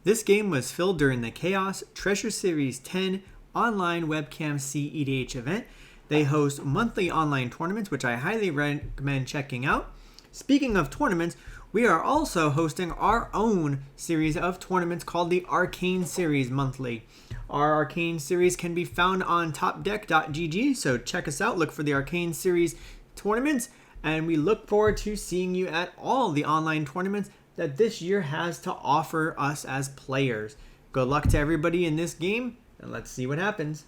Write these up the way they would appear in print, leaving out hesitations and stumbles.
This game was filled during the Chaos Treasure Series 10 online webcam cEDH event. They host monthly online tournaments, which I highly recommend checking out. Speaking of tournaments, we are also hosting our own series of tournaments called the Arcane Series monthly. Our Arcane Series can be found on topdeck.gg, so check us out. Look for the Arcane Series tournaments, and we look forward to seeing you at all the online tournaments that this year has to offer us as players. Good luck to everybody in this game, and let's see what happens.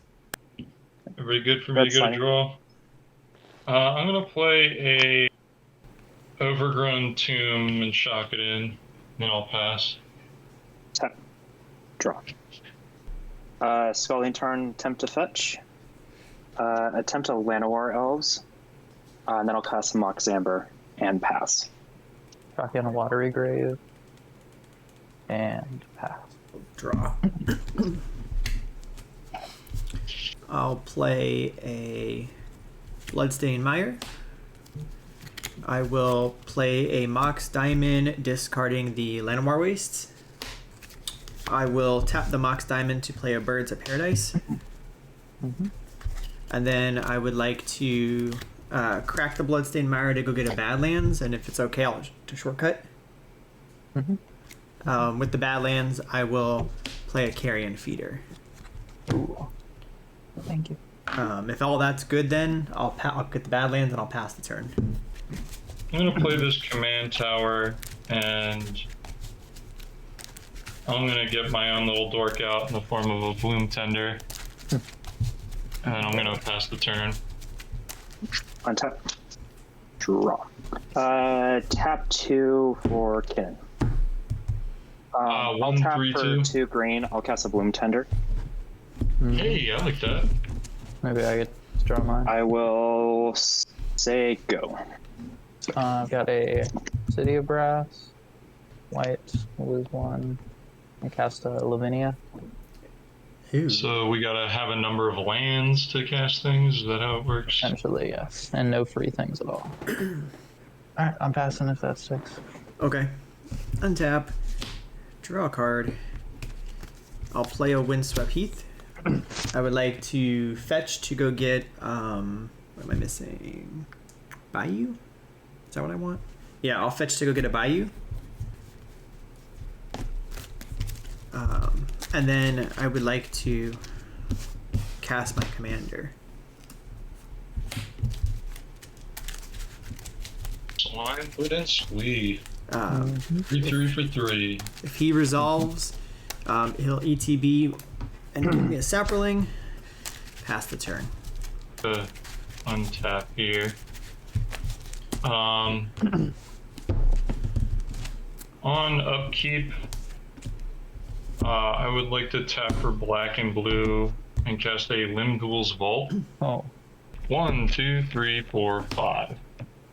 Very good for me to get a draw. I'm going to play a overgrown tomb and shock it in, then I'll pass. Tap. Draw. Sculling turn, attempt to fetch. Attempt to Llanowar Elves. And then I'll cast Mox Amber and pass. Shock in a Watery Grave. And pass. Draw. I'll play a Bloodstained Mire. I will play a Mox Diamond, discarding the Llanowar Wastes. I will tap the Mox Diamond to play a Birds of Paradise. And then I would like to crack the Bloodstained Mire to go get a Badlands, and if it's okay, I'll do shortcut. With the Badlands, I will play a Carrion Feeder. Ooh. Thank you. If all that's good, then I'll get the Badlands and I'll pass the turn. I'm going to play this command tower, and I'm going to get my own little dork out in the form of a Bloom Tender. And I'm going to pass the turn. Untap. Draw. Tap 2 for Kinnan. I'll tap 3, for 2 green. I'll cast a Bloom Tender. Hey, I like that. Maybe I get to draw mine. I will say go. I've got a City of Brass. White, lose 1. And cast a Lavinia. Ooh. So we got to have a number of lands to cast things? Is that how it works? Essentially, yes. And no free things at all. Alright, I'm passing if that sticks. Okay. Untap. Draw a card. I'll play a Windswept Heath. I would like to fetch to go get, what am I missing? Bayou? Is that what I want? Yeah, I'll fetch to go get a Bayou. And then I would like to cast my commander. Slimefoot and Squee. 3 for 3. If he resolves, he'll ETB and give me a Saproling. Pass the turn. Untap here. On upkeep, I would like to tap for black and blue and cast a Limghoul's Vault. Oh. 1, 2, 3, 4, 5.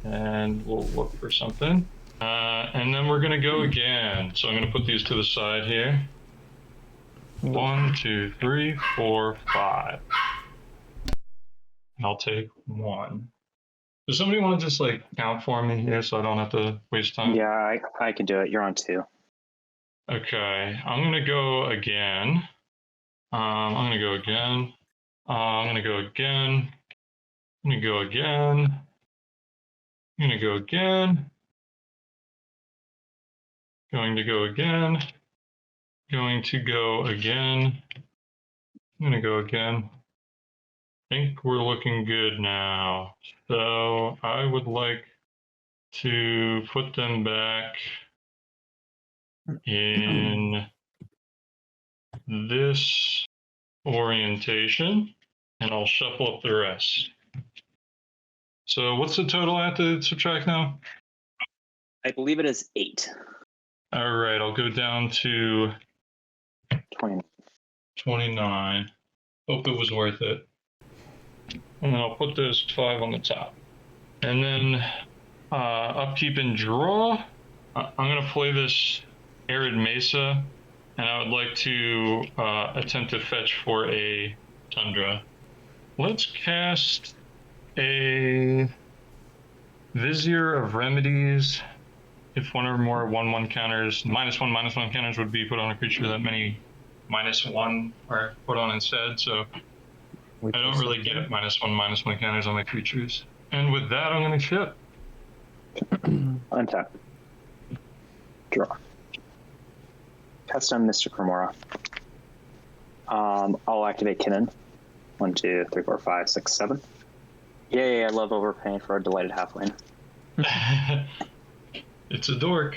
And we'll look for something. And then we're going to go again. So I'm going to put these to the side here. 1, 2, 3, 4, 5. And I'll take 1. Does somebody want to just like count for me here so I don't have to waste time? Yeah, I can do it. You're on 2. Okay, I'm going to go again. I'm going to go again. I'm going to go again. I'm going to go again. I'm going to go again. Going to go again. Going to go again. I'm going to go again. I think we're looking good now. So I would like to put them back in this orientation, and I'll shuffle up the rest. So what's the total I have to subtract now? I believe it is 8. All right, I'll go down to 20. 29. Hope it was worth it. And I'll put those 5 on the top. And then upkeep and draw. I'm going to play this Arid Mesa, and I would like to attempt to fetch for a Tundra. Let's cast a Vizier of Remedies. if one or more 1/1 counters, -1/-1 counters would be put on a creature that many -1 are put on instead. So I don't really get -1/-1 counters on my creatures. And with that, I'm going to chip. Untap. Draw. Custom Mystic Remora. I'll activate Kinnan. 1, 2, 3, 4, 5, 6, 7. Yay, I love overpaying for a delighted halfling. It's a dork.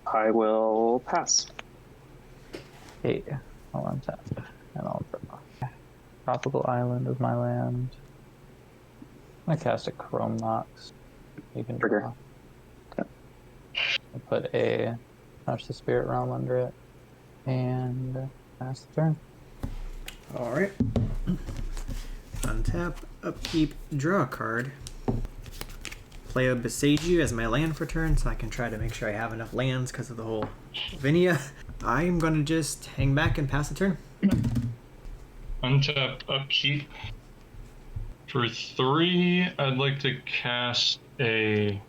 I will pass. Hey, I'll untap. And I'll draw. Tropical Island is my land. I'm gonna cast a Chrome Mox. You can Trigger. draw. Okay. I'll put a Touch the Spirit Realm under it. And pass the turn. All right. Untap, upkeep, draw a card. Play a Besage You as my land for turn, so I can try to make sure I have enough lands because of the whole Vinia. I'm gonna just hang back and pass the turn. Untap, upkeep. For 3, I'd like to cast a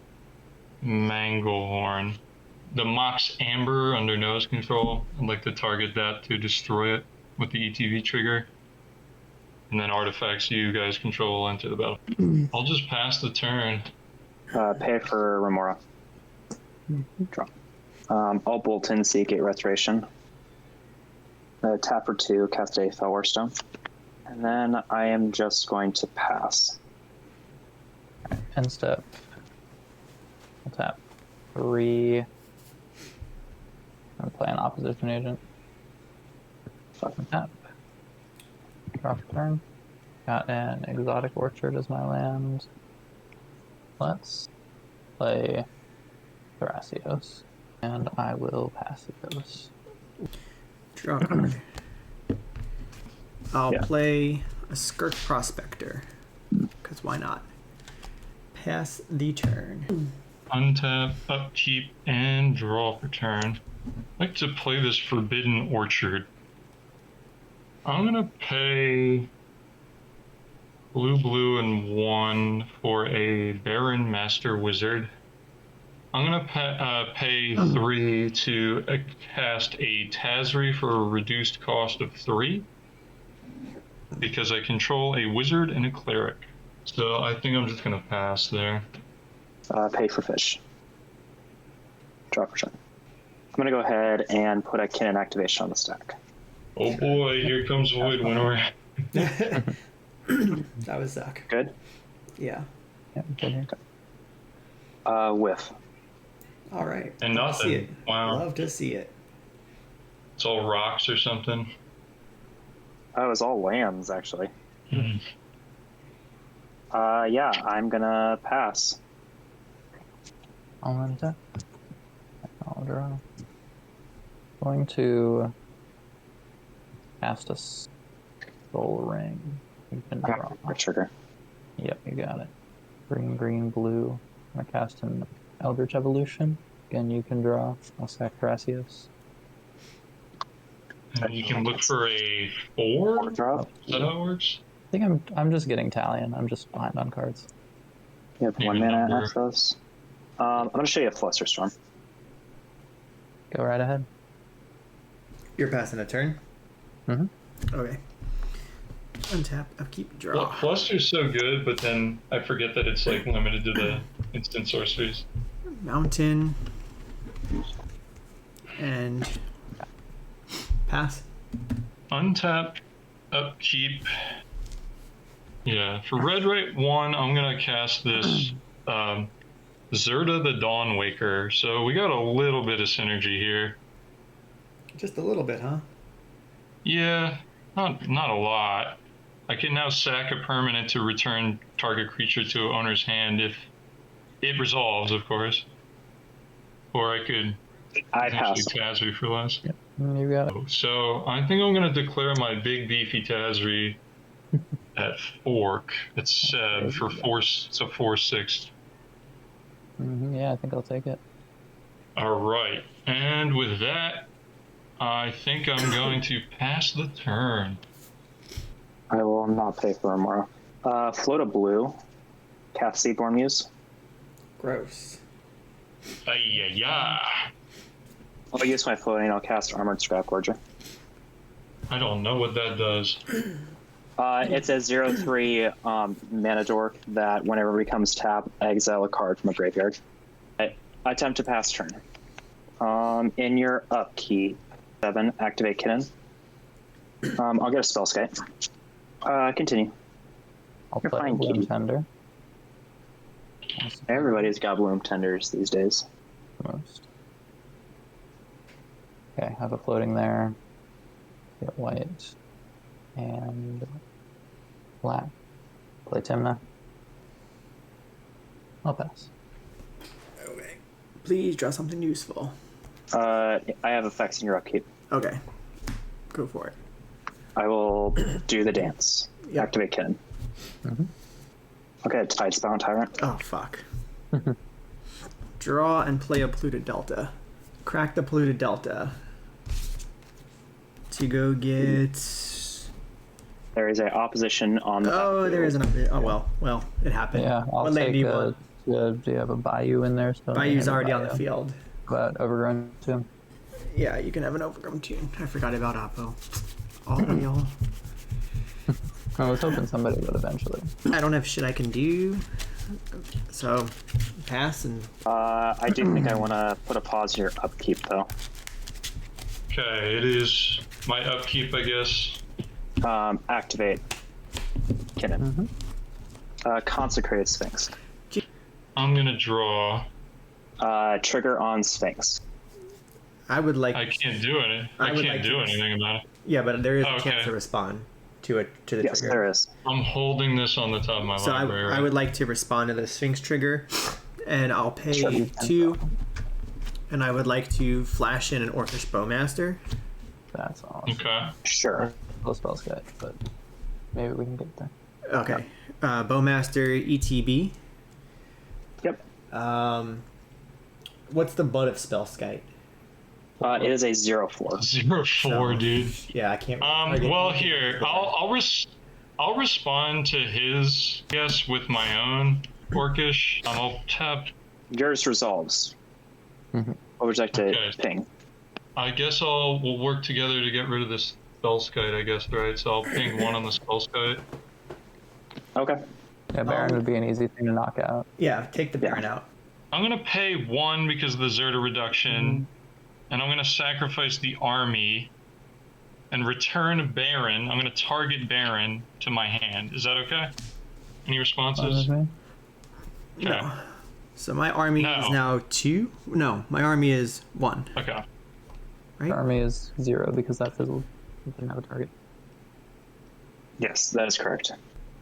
Manglehorn. The Mox Amber under nose control. I'd like to target that to destroy it with the ETV trigger. And then artifacts you guys control will enter the battle. I'll just pass the turn. Pay for Remora. Draw. I'll Bolton, Seagate Restoration. Tap for 2, cast a Fellwar Stone. And then I am just going to pass. End step. I'll tap 3. I'm playing Opposition Agent. Tap. Draw for turn. Got an Exotic Orchard as my land. Let's play Thrasios. And I will pass those. Draw a card. I'll Yeah. play a Skirk Prospector, because why not? Pass the turn. Untap, upkeep, and draw for turn. I'd like to play this Forbidden Orchard. I'm going to pay blue, and 1 for a Baron Master Wizard. I'm going to pay 3 to cast a Tazri for a reduced cost of 3. Because I control a Wizard and a Cleric. So I think I'm just going to pass there. Pay for fish. Draw for turn. I'm going to go ahead and put a Kinnan activation on the stack. Oh boy, here comes Void Winnower. That would suck. Good? Yeah. Yeah, good here. Whiff. All right. And Love to see nothing. it. Wow. Love to see it. It's all rocks or something. Oh, it was all lands, actually. Mhm. Yeah, I'm going to pass. I'll untap. I'll draw. Going to cast a Soul Ring. You can draw. Trigger. Yep, you got it. Green, blue. I'm gonna cast an Eldritch Evolution. Again, you can draw. I'll sack Thrasios. And you can look for a 4? Is Drop. that how it works? I think I'm just getting Talion. I'm just behind on cards. You have 1 Even mana number. access. I'm going to show you a Flusterstorm. Go right ahead. You're passing a turn? Mhm. Okay. Untap, upkeep, Well, draw. Fluster's so good, but then I forget that it's like limited to the instant sorceries. Mountain. And pass. Untap, upkeep. Yeah, for red, right 1, I'm gonna cast this Zerda the Dawnwaker. So we got a little bit of synergy here. Just a little bit, huh? Yeah, not a lot. I can now sack a permanent to return target creature to owner's hand if it resolves, of course. Or I could I potentially pass. Tazri for less. You got it. So I think I'm going to declare my big beefy Tazri at Fork. It's for 4. It's a 4/6. Yeah, I think I'll take it. All right, and with that, I think I'm going to pass the turn. I will not pay for Remora. Float a blue. Cast Seaborn Muse. Gross. Yeah. I'll use my floating. I'll cast Armored Scrap Gorger. I don't know what that does. It's a 0/3 mana dork that whenever it becomes tapped, exile a card from a graveyard. Attempt to pass turn. In your upkeep, 7, activate Kinnan. I'll get a spell skite. Continue. I'll You're play fine, Bloom Kitty. Tender. Everybody's got bloom tenders these days. Most. Okay, I have a floating there. Get white. And black. Play Tymna. I'll pass. Okay. Please draw something useful. I have effects in your upkeep. Okay. Go for it. I will do the dance. Yep. Activate Kinnan. Okay, Tidesbound Tyrant. Oh, fuck. Draw and play a polluted delta. Crack the polluted delta. To go get... There is a opposition on the Oh, there is an... Oh, well, it happened. Yeah, I'll what land take do you want? do you have a Bayou in there? So Bayou's already on the field. But Overgrown too. Yeah, you can have an overgrown tune. I forgot about Oppo. All y'all. I was hoping somebody would eventually. I don't have shit I can do. So, pass and... I do think I want to put a pause in your upkeep, though. Okay, it is my upkeep, I guess. Activate Kinnan. Consecrated Sphinx. I'm gonna draw. Trigger on Sphinx. I would like... I can't do it. I would can't like do to- anything about it. Yeah, but there is a Okay. chance to respond to the Yes, trigger. there is. I'm holding this on the top of my So library. I would like to respond to the Sphinx trigger, and I'll pay Sure. 2, and I would like to flash in an Orcish Bowmaster. That's awesome. Okay. Sure. Low spell sketch, but maybe we can get there. Okay. Bowmaster ETB. Yep. What's the butt of Spellskite? It is a 0/4. 0/4, dude. Yeah, I can't... Well, here I'll respond to his guess with my own Orcish. I'll tap. Yours resolves. What would you like to Okay. ping? I guess we'll work together to get rid of this Spellskite, I guess, right? So I'll ping 1 on the Spellskite. Okay. Yeah, Baron would be an easy thing to knock out. Yeah, take the Baron out. I'm gonna pay 1 because of the Zerta reduction, and I'm gonna sacrifice the army and return a Baron. I'm gonna target Baron to my hand. Is that okay? Any responses? Fine with me. Okay. No. So my army No. is now 2? No, my army is 1. Okay. Right? The army is 0 because that fizzled. It didn't have a target. Yes, that is correct.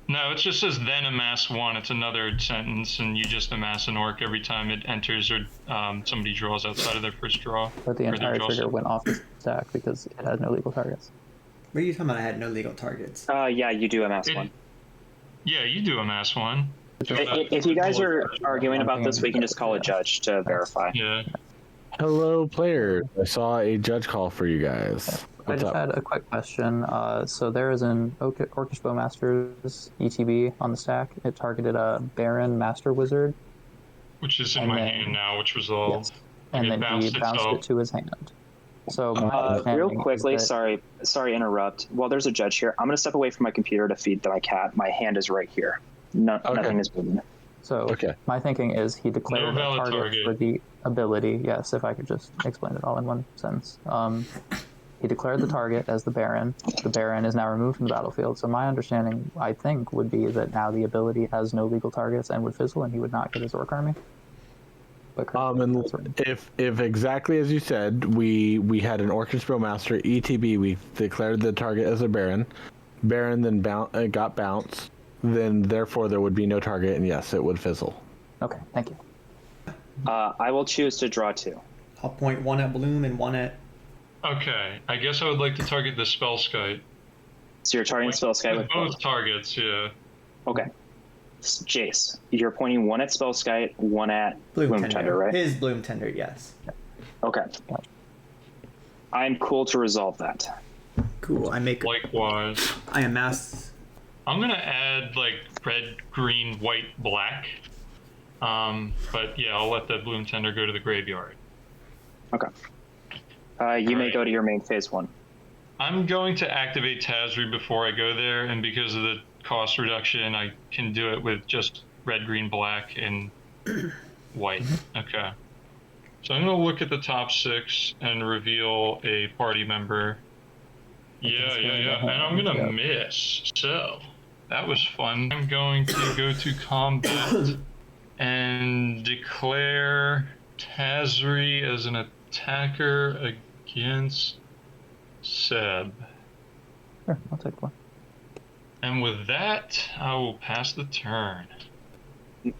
No, it just says then amass 1. It's another sentence, and you just amass an orc every time it enters or somebody draws outside of their first draw. But the or their entire draw trigger step. went off the stack because it had no legal targets. What are you talking about? I had no legal targets. Yeah, you do amass It- 1. Yeah, you do amass 1. If you guys are arguing about this, we can just call a judge to verify. Yeah. Hello, players. I saw a judge call for you guys. I What's just up? had a quick question. So there is an Orcish Bowmaster's ETB on the stack. It targeted a Baron Master Wizard, Which is in And my then- hand now, which resolved. and It then he bounced bounced itself. it to his hand. So my Real understanding quickly, is that- sorry to interrupt. While there's a judge here, I'm going to step away from my computer to feed my cat. My hand is right here. Okay. Nothing is moving. So Okay. my thinking is he declared No a valid target, target. for the ability. Yes, if I could just explain it all in one sentence. He declared the target as the Baron. The Baron is now removed from the battlefield. So my understanding, I think, would be that now the ability has no legal targets and would fizzle, and he would not get his Orc army. But correct me if And that's right. if exactly as you said, we had an Orcish Bowmaster ETB. We declared the target as a Baron. Baron then got bounced. Then therefore there would be no target, and yes, it would fizzle. Okay, thank you. I will choose to draw 2. I'll point 1 at Bloom and 1 at... Okay, I guess I would like to target the Spellskite. So you're targeting Spellskite with both. both targets, yeah. Okay. Jace, you're pointing 1 at Spellskite, 1 at Bloom Tender, right? His Bloom Tender, yes. Okay. I'm cool to resolve that. Cool. Likewise. I amass... I'm gonna add like red, green, white, black. But yeah, I'll let that Bloom Tender go to the graveyard. Okay. You may go to your main phase 1. I'm going to activate Tazri before I go there, and because of the cost reduction, I can do it with just red, green, black, and white. Okay. So I'm going to look at the top 6 and reveal a party member. Yeah. And I'm going to miss. So that was fun. I'm going to go to combat and declare Tazri as an attacker against Seb. Sure, I'll take one. And with that, I will pass the turn.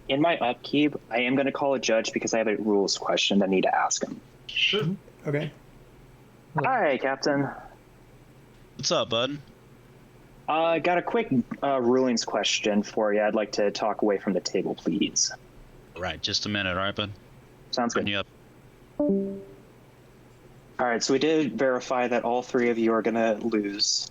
In my upkeep, I am going to call a judge because I have a rules question that I need to ask him. Sure. Okay. Hi, Captain. What's up, bud? Got a quick rulings question for you. I'd like to talk away from the table, please. Right, just a minute, all right, bud? Sounds Bring good. you up. All right, so we did verify that all 3 of you are going to lose.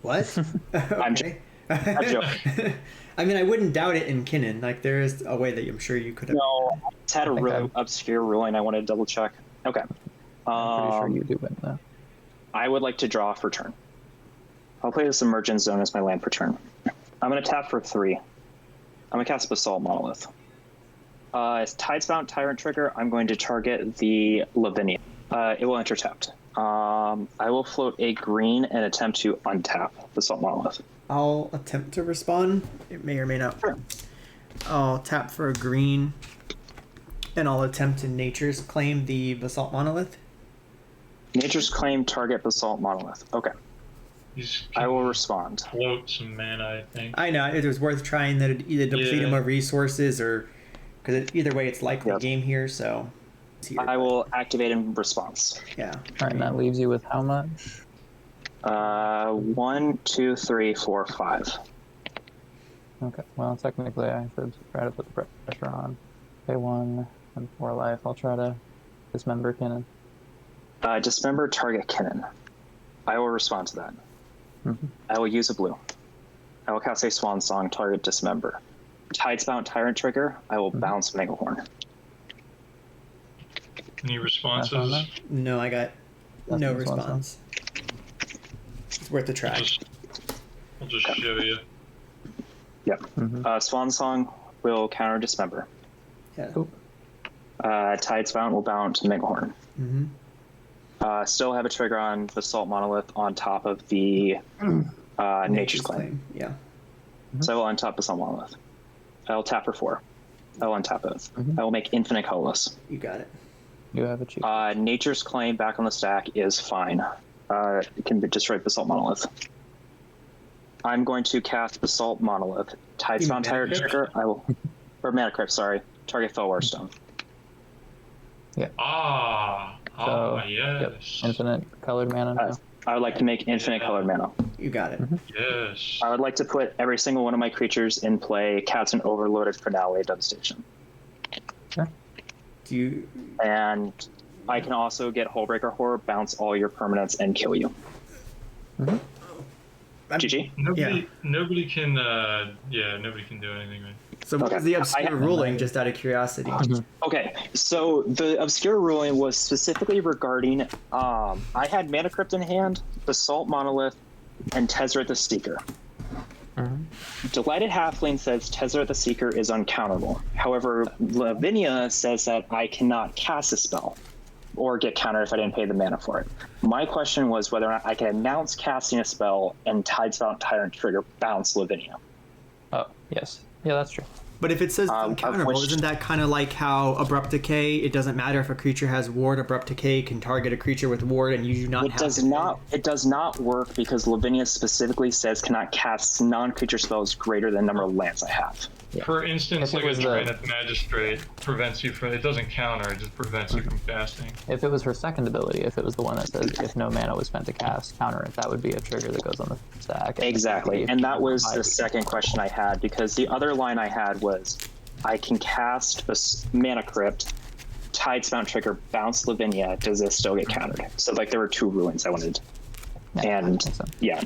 What? Okay. I'm joking. I mean, I wouldn't doubt it in Kinnan. Like, there is a way that I'm sure you could have. No, it's had a I think really obscure ruling I want to double check. Okay. I'm pretty sure you do win, though. I would like to draw for turn. I'll play the Submergent Zone as my land for turn. I'm going to tap for 3. I'm going to cast Basalt Monolith. As Tidesbound Tyrant trigger, I'm going to target the Lavinia. It will enter tapped. I will float a green and attempt to untap Basalt Monolith. I'll attempt to respond. It may or may not. Sure. I'll tap for a green, and I'll attempt to Nature's Claim the Basalt Monolith. Nature's Claim, target Basalt Monolith. Okay. I will respond. Float some mana, I think. I know, it was worth trying that it'd either deplete him of resources or... Because either way, it's likely game here, so... I will activate in response. Yeah. All right, and that leaves you with how much? 1, 2, 3, 4, 5. Okay, well, technically I should try to put the pressure on. Pay 1 and 4 life. I'll try to dismember Kinnan. Dismember target Kinnan. I will respond to that. Mm-hmm. I will use a blue. I will cast a Swan Song, target Dismember. Tidesbound Tyrant trigger, I will bounce Megahorn. Any responses? No, I got no Nothing, response. It's worth a try. I'll just show you. Yep. Mm-hmm. Swan Song will counter Dismember. Yeah. Cool. Tidesbound will bounce Megahorn. Mm-hmm. Still have a trigger on Basalt Monolith on top of the Nature's Claim. Yeah. So I will untap Basalt Monolith. I will tap for 4. I will untap both. I will make Infinite Colorless. You got it. You have a cheat. Nature's Claim back on the stack is fine. It can be destroyed Basalt Monolith. I'm going to cast Basalt Monolith. Tidesbound Tyrant trigger, I will... Or Mana Crypt, sorry. Target Fellwar Stone. Yeah. So, yes. Yep. Infinite colored mana now. I would like to make Infinite Colored Mana. You got it. Yes. I would like to put every single one of my creatures in play, cast an Overloaded Finale Devastation. Sure. Do you... And I can also get Hullbreaker Horror, bounce all your permanents, and kill you. Mm-hmm. GG? Nobody can do anything, right? So what was the obscure ruling, just out of curiosity? Okay, so the obscure ruling was specifically regarding, I had Mana Crypt in hand, Basalt Monolith, and Tazri the Seeker. Delighted Halfling says Tazri the Seeker is uncounterable. However, Lavinia says that I cannot cast a spell or get countered if I didn't pay the mana for it. My question was whether or not I can announce casting a spell and Tidesbound Tyrant trigger bounce Lavinia. Oh, yes. Yeah, that's true. But if it says uncounterable, isn't that kind of like how Abrupt Decay, it doesn't matter if a creature has Ward, Abrupt Decay can target a creature with Ward and you do not have to... It does not work because Lavinia specifically says cannot cast non-creature spells greater than the number of lands I have. Yeah. For instance, like a Tyrant Magistrate prevents you from... It doesn't counter, it just prevents you from casting. If it was her second ability, if it was the one that says if no mana was spent to cast, counter it, that would be a trigger that goes on the stack. Exactly, and that was the second question I had, because the other line I had was I can cast Mana Crypt, Tidesbound trigger, bounce Lavinia, does this still get countered? So like there were 2 rulings I wanted. Yeah, and yeah.